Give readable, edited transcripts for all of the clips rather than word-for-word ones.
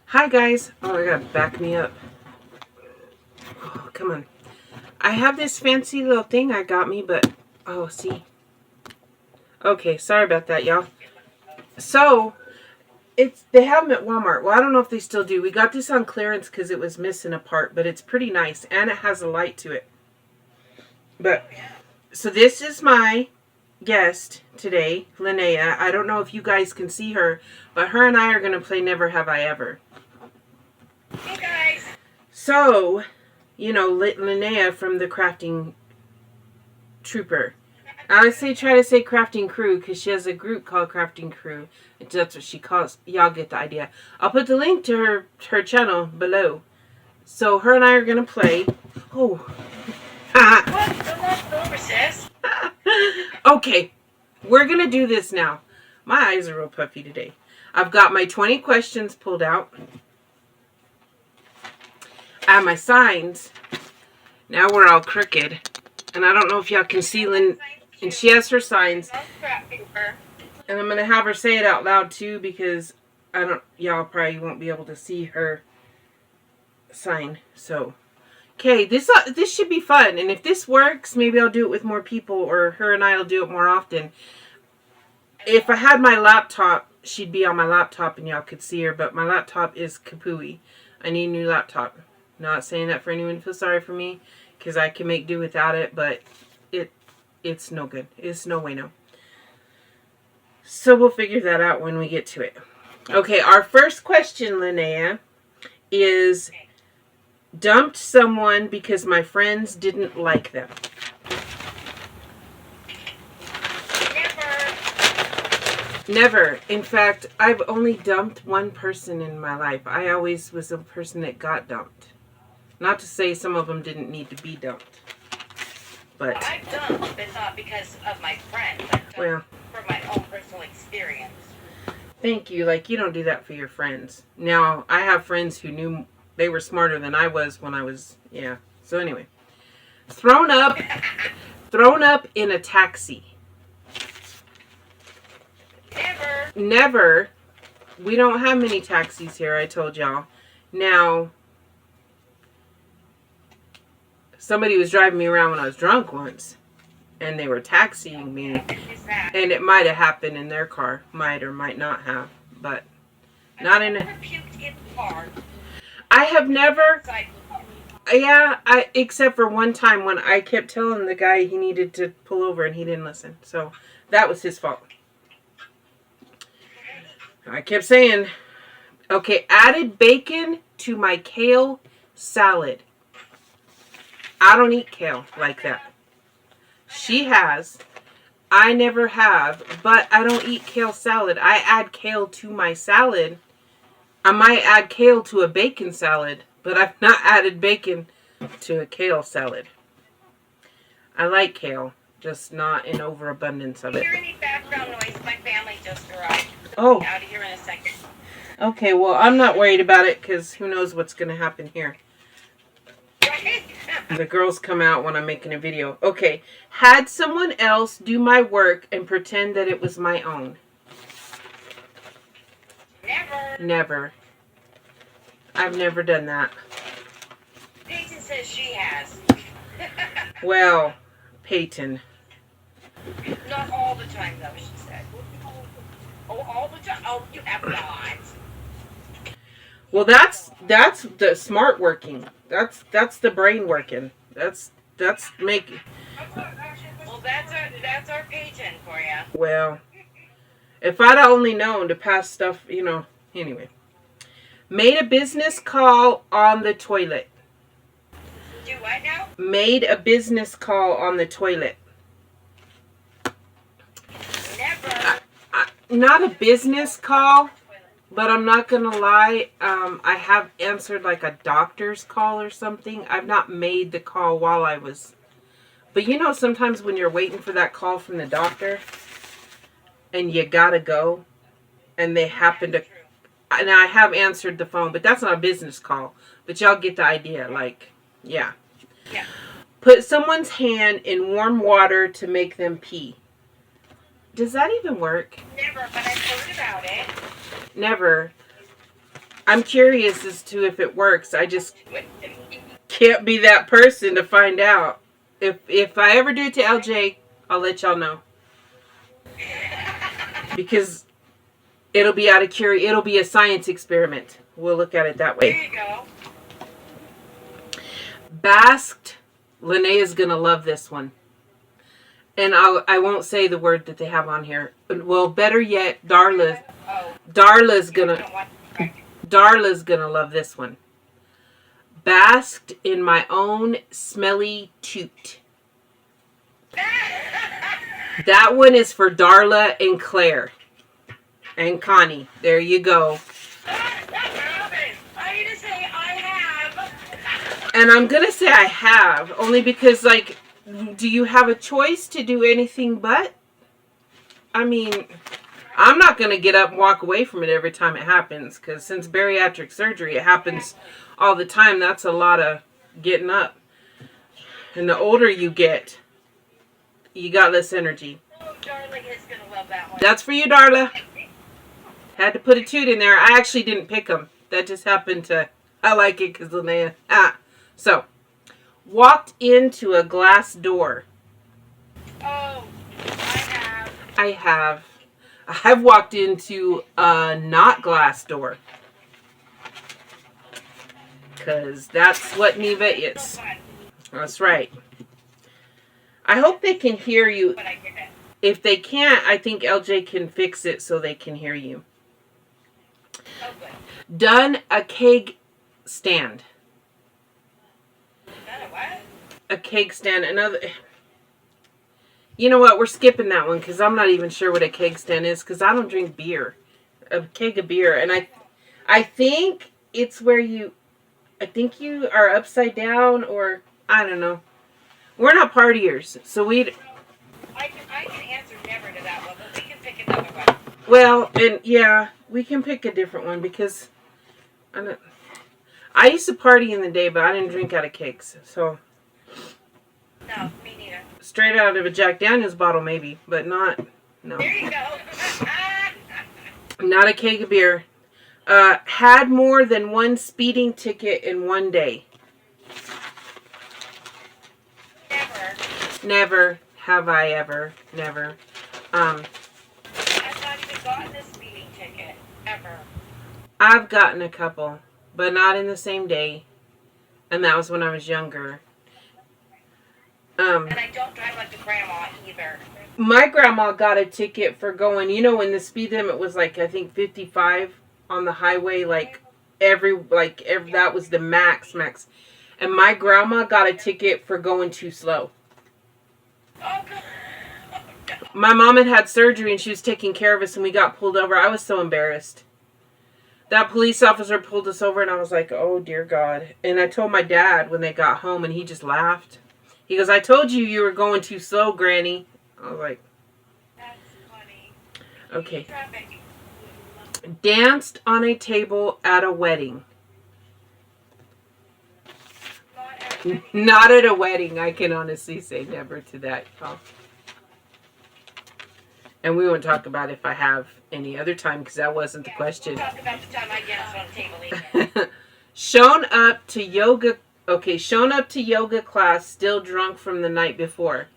Hi guys. Oh, I gotta back me up. Oh, come on. I have this fancy little thing I got me, but oh, see. Okay, sorry about that, y'all. So they have them at Walmart. Well, I don't know if they still do. We got this on clearance because it was missing a part, but it's pretty nice and it has a light to it. But so this is my guest today, Linnea. I don't know if you guys can see her, but her and I are gonna play Never Have I Ever. Hey guys. So, you know, Linnea from the Crafting Trooper. I always try to say Crafting Crew because she has a group called Crafting Crew. That's what she calls. Y'all get the idea. I'll put the link to her channel below. So her and I are gonna play. Oh. What? Don't knock over, sis. Okay, we're gonna do this now. My eyes are real puffy today. I've got my 20 questions pulled out. I have my signs. Now we're all crooked. And I don't know if y'all can see Lynn. And she has her signs. And I'm going to have her say it out loud too because y'all probably won't be able to see her sign. So, okay, this should be fun. And if this works, maybe I'll do it with more people or her and I will do it more often. If I had my laptop, she'd be on my laptop and y'all could see her. But my laptop is kapooey. I need a new laptop. Not saying that for anyone to feel sorry for me, because I can make do without it, but it's no good. It's no way no. So we'll figure that out when we get to it. Okay, our first question, Linnea, is dumped someone because my friends didn't like them. Never. In fact, I've only dumped one person in my life. I always was a person that got dumped. Not to say some of them didn't need to be dumped. But well, I've dumped, but not because of my friend, but for my own personal experience. Thank you. Like, you don't do that for your friends. Now, I have friends who knew they were smarter than I was when I was, yeah. So anyway. Thrown up in a taxi. Never. We don't have many taxis here, I told y'all. Now, somebody was driving me around when I was drunk once, and they were taxiing me, and it might have happened in their car. Might or might not have, but not in a... I have never... Yeah, except for one time when I kept telling the guy he needed to pull over and he didn't listen. So that was his fault. I kept saying, okay, added bacon to my kale salad. I don't eat kale like that. She has. I never have, but I don't eat kale salad. I add kale to my salad. I might add kale to a bacon salad, but I've not added bacon to a kale salad. I like kale, just not in overabundance of it. If you hear any background noise, my family just arrived. Oh. Out of here in a second. Okay, well, I'm not worried about it because who knows what's going to happen here. The girls come out when I'm making a video. Okay. Had someone else do my work and pretend that it was my own. Never. I've never done that. Peyton says she has. Well, Peyton. Not all the time, though, she said. Oh, all the time? Oh, you have not. Well, that's the smart working. That's the brain working. That's making. Well, that's our Peyton for you. Well, if I'd only known to pass stuff, you know. Anyway, made a business call on the toilet. Do what now? Made a business call on the toilet. Never. Not a business call. But I'm not going to lie, I have answered like a doctor's call or something. I've not made the call while I was... But you know, sometimes when you're waiting for that call from the doctor and you got to go and they happen to... And I have answered the phone, but that's not a business call. But y'all get the idea, like, yeah. Yeah. Put someone's hand in warm water to make them pee. Does that even work? Never, but I've heard about it. Never. I'm curious as to if it works. I just can't be that person to find out. If I ever do it to LJ, I'll let y'all know. Because it'll be out of curiosity. It'll be a science experiment. We'll look at it that way. There you go. Basked. Linnea's going to love this one. And I won't say the word that they have on here. Well, better yet, Darla's gonna love this one. Basked in my own smelly toot. That one is for Darla and Claire. And Connie. There you go. I need to say I have. And I'm gonna say I have. Only because, like, do you have a choice to do anything but? I mean, I'm not going to get up and walk away from it every time it happens. Because since bariatric surgery, it happens all the time. That's a lot of getting up. And the older you get, you got less energy. Oh, Darla is going to love that one. That's for you, Darla. Had to put a toot in there. I actually didn't pick them. That just happened to... I like it because Linnea... So... Walked into a glass door. Oh, I have. I've walked into a not glass door. Because that's what Neva is. That's right. I hope they can hear you. If they can't, I think LJ can fix it so they can hear you. Done a keg stand. A keg stand. Another. You know what? We're skipping that one because I'm not even sure what a keg stand is because I don't drink beer. A keg of beer. And I think it's where you... I think you are upside down or... I don't know. We're not partiers. So we... I can answer never to that one, but we can pick another one. Well, and yeah, we can pick a different one because... I used to party in the day, but I didn't drink out of kegs. So... No, me neither. Straight out of a Jack Daniels bottle, maybe, but not. No. There you go. Not a keg of beer. Had more than one speeding ticket in one day. Never. Never have I ever. Never. I've not even gotten a speeding ticket ever. I've gotten a couple, but not in the same day, and that was when I was younger. And I don't drive like a grandma either. My grandma got a ticket for going, you know, when the speed limit was like, I think 55 on the highway, that was the max. And my grandma got a ticket for going too slow. Oh, God. My mom had surgery and she was taking care of us and we got pulled over. I was so embarrassed. That police officer pulled us over and I was like, oh, dear God. And I told my dad when they got home and he just laughed. He goes, I told you you were going too slow, Granny. I was like... That's funny. Okay. Danced on a table at a wedding. Not at a wedding. I can honestly say never to that. Oh. And we won't talk about if I have any other time because that wasn't the question. We'll talk about the time I danced on a table either. Shown up to yoga... Okay, shown up to yoga class still drunk from the night before.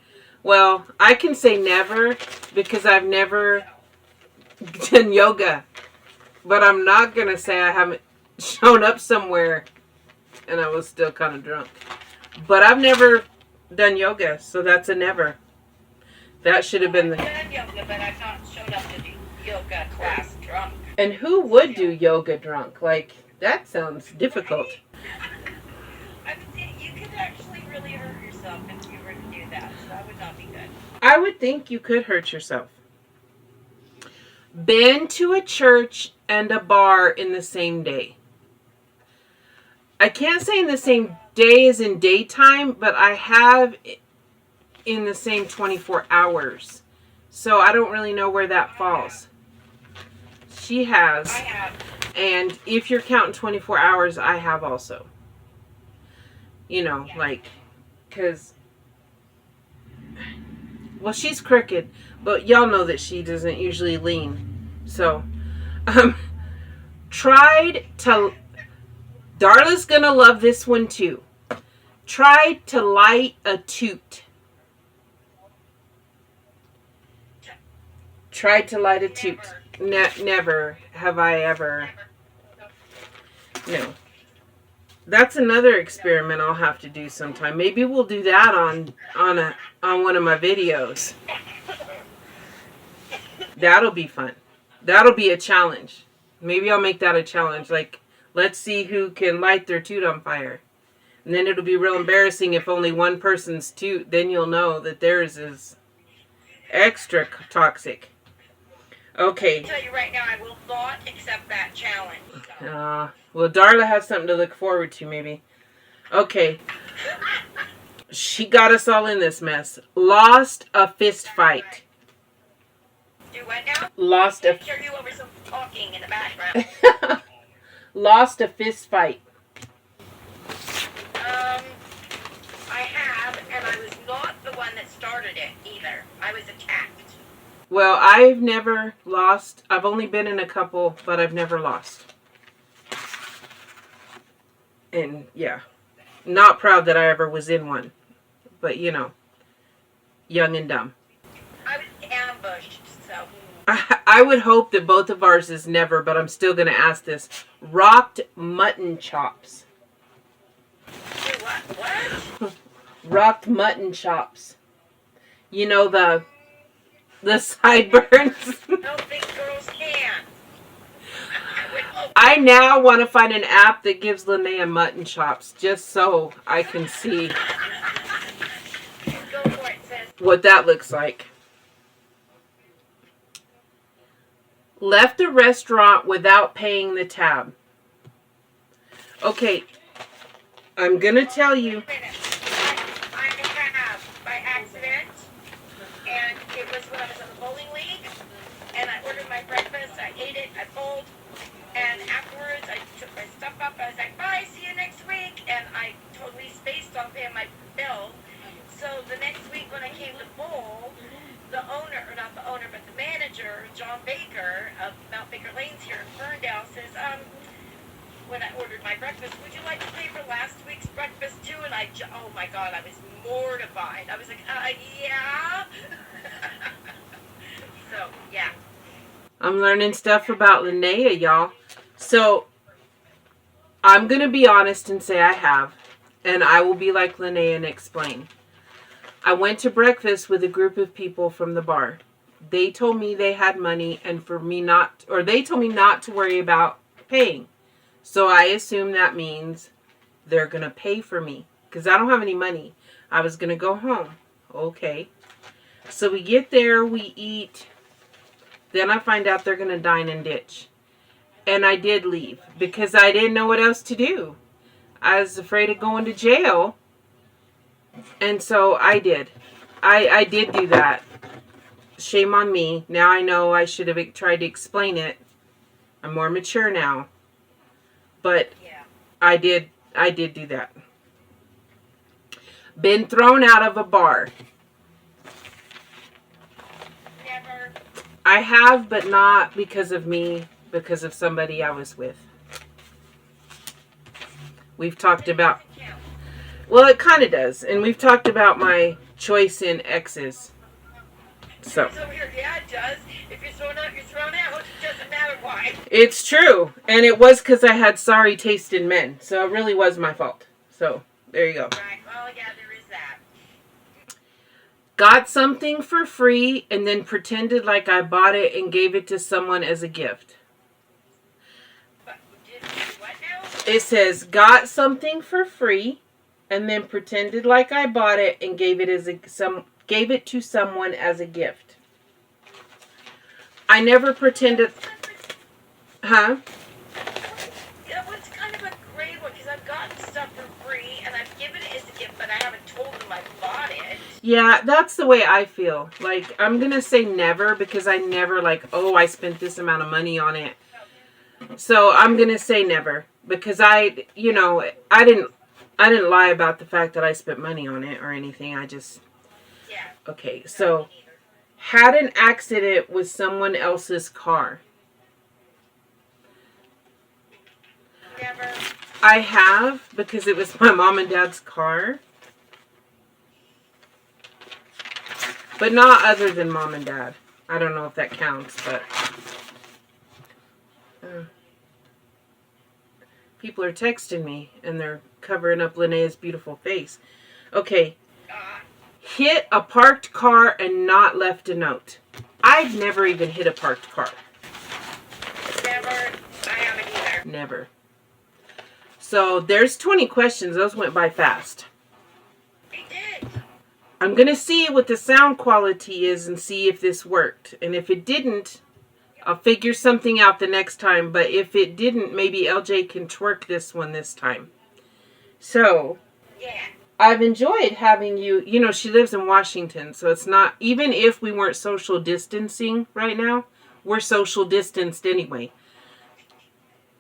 Well, I can say never because I've never done yoga. But I'm not going to say I haven't shown up somewhere and I was still kind of drunk. But I've never done yoga, so that's a never. That should have been the... I've done yoga, but I've not showed up to do yoga class drunk. And who would do yoga drunk? Like, that sounds difficult. I mean, you could actually really hurt yourself if you were to do that, so that would not be good. I would think you could hurt yourself. Been to a church and a bar in the same day. I can't say in the same day as in daytime, but I have in the same 24 hours. So I don't really know where that falls. She has. I have. And if you're counting 24 hours, I have also. You know, like, because, well, she's crooked, but y'all know that she doesn't usually lean. So, Tried to, Darla's gonna love this one too. Tried to light a toot. Tried to light a toot. Never have I ever. No. That's another experiment I'll have to do sometime. Maybe we'll do that on one of my videos. That'll be fun. That'll be a challenge. Maybe I'll make that a challenge. Like, let's see who can light their toot on fire. And then it'll be real embarrassing if only one person's toot. Then you'll know that theirs is extra toxic. Okay. I'll tell you right now, I will not accept that challenge. So. Well, Darla has something to look forward to, maybe. Okay. She got us all in this mess. Lost a fist fight. Do what now? Lost a... Hear you over some talking in the background. Lost a fist fight. I have, and I was not the one that started it either. I was attacked. Well, I've never lost. I've only been in a couple, but I've never lost. And, yeah. Not proud that I ever was in one. But, you know. Young and dumb. I was ambushed, so... I would hope that both of ours is never, but I'm still going to ask this. Rocked mutton chops. What? Rocked mutton chops. You know, the sideburns. I don't think girls can. I now want to find an app that gives Linnea mutton chops, just so I can see Go for it, sis. what that looks like. Left the restaurant without paying the tab. Okay, I'm going to tell you. I have, by accident, and it was when I was in the bowling league, and I ordered my breakfast, I ate it, I bowled, and afterwards I took my stuff up, I was like, bye, see you next week, and I totally spaced on paying my bill. So the next week when I came to bowl, the owner, or not the owner, but the manager, John Baker of Mount Baker Lanes here in Ferndale, says, when I ordered my breakfast, would you like to pay for last week's breakfast too? And oh my God, I was mortified. I was like, yeah. So, yeah. I'm learning stuff about Linnea, y'all. So, I'm going to be honest and say I have. And I will be like Linnea and explain. I went to breakfast with a group of people from the bar. They told me they had money and for me not, or they told me not to worry about paying. So I assume that means they're going to pay for me because I don't have any money. I was going to go home. Okay. So we get there, we eat. Then I find out they're going to dine and ditch. And I did leave because I didn't know what else to do. I was afraid of going to jail. And so I did. I did do that. Shame on me. Now I know I should have tried to explain it. I'm more mature now. But Yeah. I did do that. Been thrown out of a bar. Never. I have, but not because of me, because of somebody I was with. We've talked about... Well, it kind of does. And we've talked about my choice in exes. So. Yeah, it does. If you're thrown out, you're thrown out. It doesn't matter why. It's true. And it was because I had sorry taste in men. So it really was my fault. So, there you go. Right. Well, yeah, there is that. Got something for free and then pretended like I bought it and gave it to someone as a gift. But did what now? It says, got something for free and then pretended like I bought it and gave it to someone as a gift. I never pretended. Huh? That was kind of a great one because I've gotten stuff for free and I've given it as a gift, but I haven't told them I bought it. Yeah, that's the way I feel. Like, I'm going to say never because I never oh, I spent this amount of money on it. So I'm going to say never because I didn't lie about the fact that I spent money on it or anything. I just... Yeah. Okay, so had an accident with someone else's car. I have, because it was my mom and dad's car. But not other than mom and dad. I don't know if that counts, but... people are texting me, and they're covering up Linnea's beautiful face. Okay. Hit a parked car and not left a note. I've never even hit a parked car. Never. I haven't either. Never. So there's 20 questions. Those went by fast. They did. I'm going to see what the sound quality is and see if this worked. And if it didn't, I'll figure something out the next time. But if it didn't, maybe LJ can twerk this one this time. So, yeah. I've enjoyed having you. You know, she lives in Washington. So it's not, even if we weren't social distancing right now, we're social distanced anyway.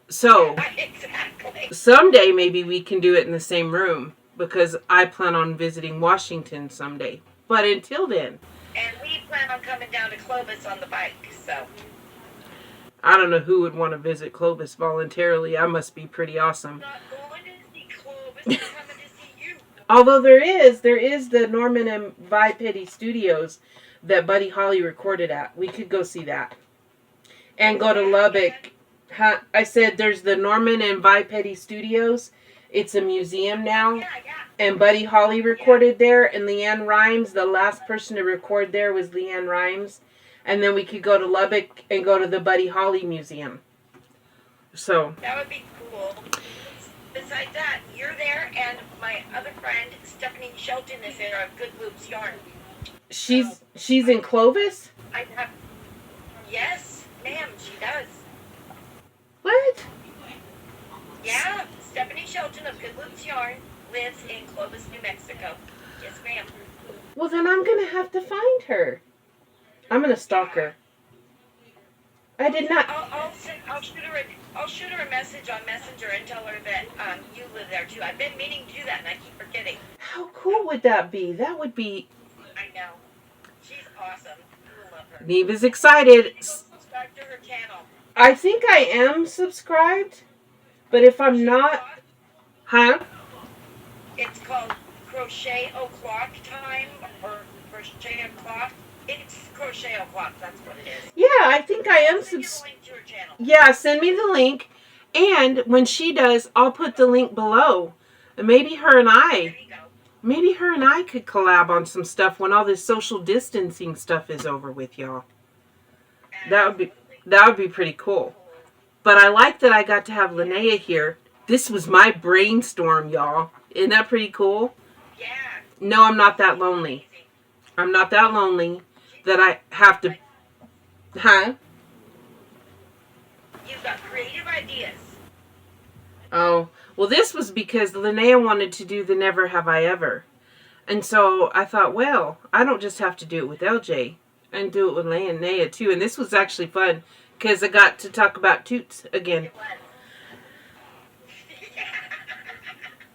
So, Exactly. someday maybe we can do it in the same room. Because I plan on visiting Washington someday. But until then. And we plan on coming down to Clovis on the bike, so. I don't know who would want to visit Clovis voluntarily. I must be pretty awesome. I'm not going to see Clovis, I'm coming to see you. Although there is the Norman and Vi Petty Studios that Buddy Holly recorded at. We could go see that. And go to Lubbock. I said there's the Norman and Vi Petty Studios. It's a museum now. Yeah. And Buddy Holly recorded there. And Leanne Rimes, the last person to record there was Leanne Rimes. And then we could go to Lubbock and go to the Buddy Holly Museum. So. That would be cool. Besides that, you're there, and my other friend, Stephanie Shelton, is there of Good Loops Yarn. She's in Clovis? Yes, ma'am, she does. What? Yeah, Stephanie Shelton of Good Loops Yarn lives in Clovis, New Mexico. Yes, ma'am. Well, then I'm going to have to find her. I'm going to stalk her. I did not. I'll shoot her a message on Messenger and tell her that you live there too. I've been meaning to do that and I keep forgetting. How cool would that be? That would be. I know. She's awesome. I love her. Neva's excited. Subscribe to her channel. I think I am subscribed, but if I'm not, huh? It's called Crochet O'Clock Time or Crochet O'Clock. It's Crochet O'Clock. That's what it is. Yeah, I think I am subscribed. Yeah, send me the link. And when she does, I'll put the link below. And maybe her and I could collab on some stuff when all this social distancing stuff is over with, y'all. That would be pretty cool. But I like that I got to have Linnea here. This was my brainstorm, y'all. Isn't that pretty cool? Yeah. No, I'm not that lonely. I'm not that lonely that I have to... Huh? You've got creative ideas. Oh, well, this was because Linnea wanted to do the Never Have I Ever. And so I thought, well, I don't just have to do it with LJ. I can do it with Linnea too. And this was actually fun because I got to talk about toots again. It was.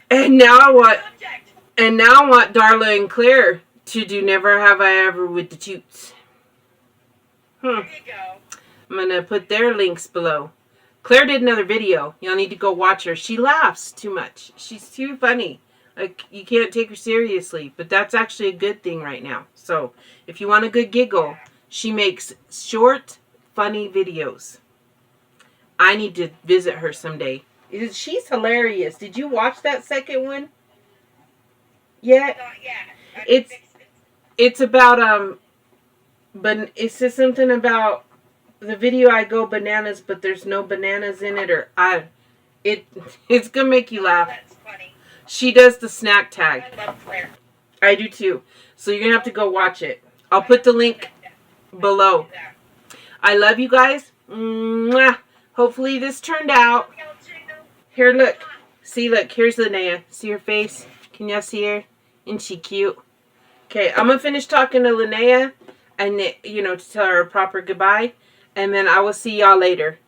And now I want Darla and Claire to do Never Have I Ever with the toots. There you go. I'm going to put their links below. Claire did another video. Y'all need to go watch her. She laughs too much. She's too funny. Like, you can't take her seriously. But that's actually a good thing right now. So, if you want a good giggle, she makes short, funny videos. I need to visit her someday. She's hilarious. Did you watch that second one? Yeah. Not yet. It's about, but it says something about the video I go bananas, but there's no bananas in it, or it's gonna make you laugh. That's funny. She does the snack tag. I love Claire. I do too. So you're gonna have to go watch it. I'll put the link below. I love you guys. Mwah. Hopefully this turned out. Here, look. See, look. Here's Linnea. See her face? Can y'all see her? Isn't she cute? Okay, I'm gonna finish talking to Linnea and, to tell her a proper goodbye. And then I will see y'all later.